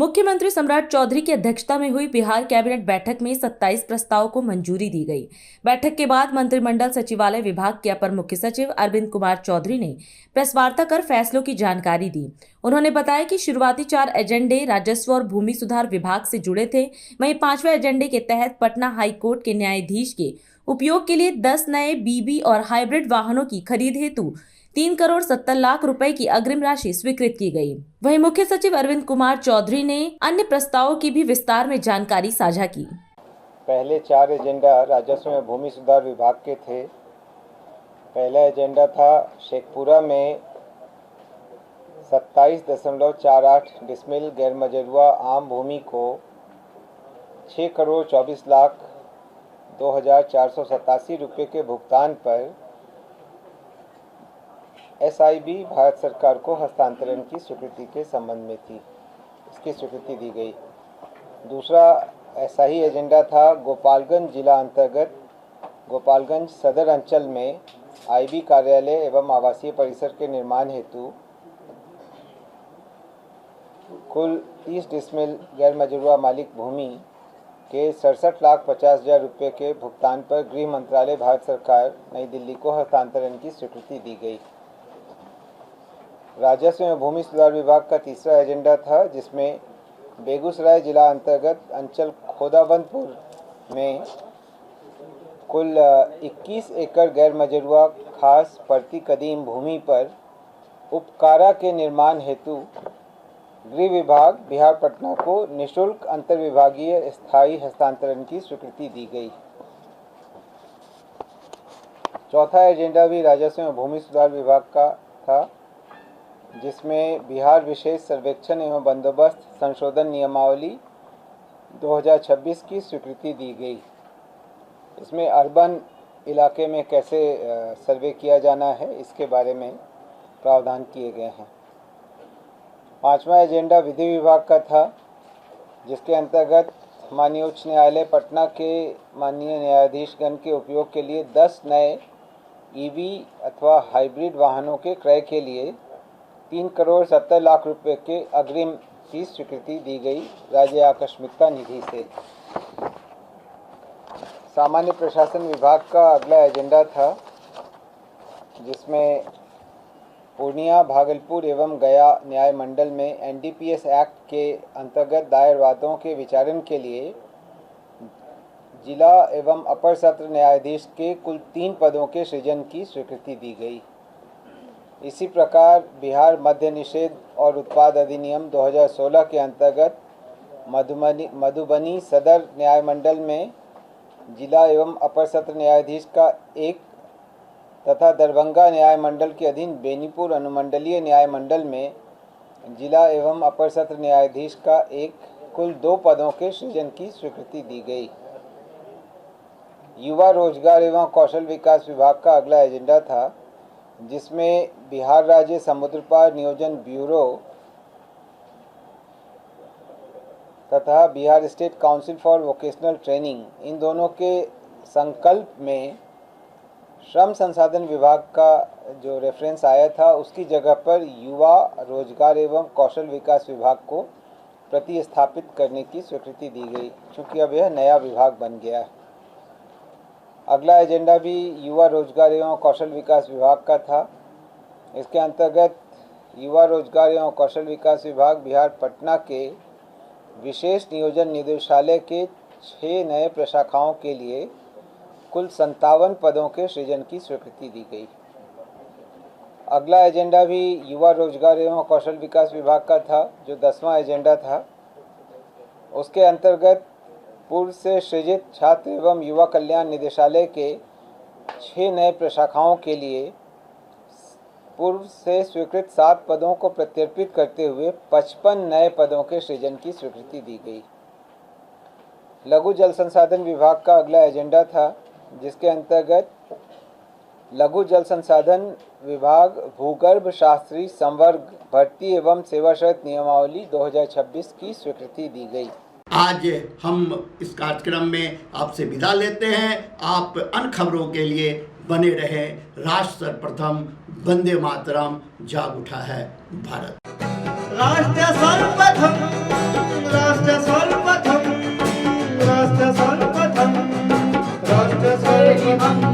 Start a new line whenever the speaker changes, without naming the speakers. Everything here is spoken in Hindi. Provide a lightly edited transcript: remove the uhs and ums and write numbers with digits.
मुख्यमंत्री सम्राट चौधरी की अध्यक्षता में हुई बिहार कैबिनेट बैठक में 27 प्रस्तावों को मंजूरी दी गई। बैठक के बाद मंत्रिमंडल सचिवालय विभाग के अपर मुख्य सचिव अरविंद कुमार चौधरी ने प्रेस वार्ता कर फैसलों की जानकारी दी। उन्होंने बताया कि शुरुआती 4 एजेंडे राजस्व और भूमि सुधार विभाग से जुड़े थे। वहीं 5वें एजेंडे के तहत पटना हाई कोर्ट के न्यायाधीश के उपयोग के लिए 10 नए बीबी और हाइब्रिड वाहनों की खरीद हेतु 3,70,00,000 रुपए की अग्रिम राशि स्वीकृत की गई। वहीं मुख्य सचिव अरविंद कुमार चौधरी ने अन्य प्रस्तावों की भी विस्तार में जानकारी साझा की।
पहले 4 एजेंडा राजस्व में भूमि सुधार विभाग के थे। पहला एजेंडा था शेखपुरा में 27.48 डिसमिल गैरमजरूआ आम भूमि को 6,24,02,487 रुपये के भुगतान पर SIB भारत सरकार को हस्तांतरण की स्वीकृति के संबंध में थी। इसकी स्वीकृति दी गई। दूसरा ऐसा ही एजेंडा था गोपालगंज जिला अंतर्गत गोपालगंज सदर अंचल में IB कार्यालय एवं आवासीय परिसर के निर्माण हेतु कुल 30 डिसमिल गैरमजरूआ मालिक भूमि के 67,50,000 रुपये के भुगतान पर गृह मंत्रालय भारत सरकार नई दिल्ली को हस्तांतरण की स्वीकृति दी गई। राजस्व में भूमि सुधार विभाग का तीसरा एजेंडा था, जिसमें बेगूसराय जिला अंतर्गत अंचल खोदाबंदपुर में कुल 21 एकड़ गैरमजरूआ खास पड़ती कदीम भूमि पर उपकारा के निर्माण हेतु गृह विभाग बिहार पटना को निःशुल्क अंतर्विभागीय स्थायी हस्तांतरण की स्वीकृति दी गई। चौथा एजेंडा भी राजस्व में भूमि सुधार विभाग का था, जिसमें बिहार विशेष सर्वेक्षण एवं बंदोबस्त संशोधन नियमावली 2026 की स्वीकृति दी गई। इसमें अर्बन इलाके में कैसे सर्वे किया जाना है, इसके बारे में प्रावधान किए गए हैं। 5वां एजेंडा विधि विभाग का था, जिसके अंतर्गत माननीय उच्च न्यायालय पटना के माननीय न्यायाधीशगण के उपयोग के लिए 10 नए EV अथवा हाइब्रिड वाहनों के क्रय के लिए 3,70,00,000 रुपये के अग्रिम की स्वीकृति दी गई राज्य आकस्मिकता निधि से। सामान्य प्रशासन विभाग का अगला एजेंडा था, जिसमें पूर्णिया, भागलपुर एवं गया न्याय मंडल में NDPS एक्ट के अंतर्गत दायर वादों के विचारण के लिए जिला एवं अपर सत्र न्यायाधीश के कुल 3 पदों के सृजन की स्वीकृति दी गई। इसी प्रकार बिहार मद्य निषेध और उत्पाद अधिनियम 2016 के अंतर्गत मधुबनी सदर न्याय मंडल में जिला एवं अपर सत्र न्यायाधीश का 1 तथा दरभंगा न्याय मंडल के अधीन बेनीपुर अनुमंडलीय न्याय मंडल में जिला एवं अपर सत्र न्यायाधीश का 1 कुल 2 पदों के सृजन की स्वीकृति दी गई। युवा रोजगार एवं कौशल विकास विभाग का अगला एजेंडा था, जिसमें बिहार राज्य समुद्र पार नियोजन ब्यूरो तथा Bihar state council for vocational training, इन दोनों के संकल्प में श्रम संसाधन विभाग का जो रेफरेंस आया था, उसकी जगह पर युवा रोजगार एवं कौशल विकास विभाग को प्रतिस्थापित करने की स्वीकृति दी गई, क्योंकि अब यह नया विभाग बन गया है। अगला एजेंडा भी युवा रोजगार एवं कौशल विकास विभाग का था। इसके अंतर्गत युवा रोजगार एवं कौशल विकास विभाग बिहार पटना के विशेष नियोजन निदेशालय के 6 नए प्रशाखाओं के लिए कुल 57 पदों के सृजन की स्वीकृति दी गई। अगला एजेंडा भी युवा रोजगार एवं कौशल विकास विभाग का था, जो 10वां एजेंडा था। उसके अंतर्गत पूर्व से सृजित छात्र एवं युवा कल्याण निदेशालय के 6 नए प्रशाखाओं के लिए पूर्व से स्वीकृत 7 पदों को प्रत्यर्पित करते हुए 55 नए पदों के सृजन की स्वीकृति दी गई। लघु जल संसाधन विभाग का अगला एजेंडा था, जिसके अंतर्गत लघु जल संसाधन विभाग भूगर्भ शास्त्री संवर्ग भर्ती एवं सेवा शर्त नियमावली 2026 की स्वीकृति दी गई।
आज हम इस कार्यक्रम में आपसे विदा लेते हैं। आप अन्य खबरों के लिए बने रहें। राष्ट्र सर्वप्रथम, वंदे मातरम, जाग उठा है भारत।
राष्ट्र सर्वप्रथम। एवं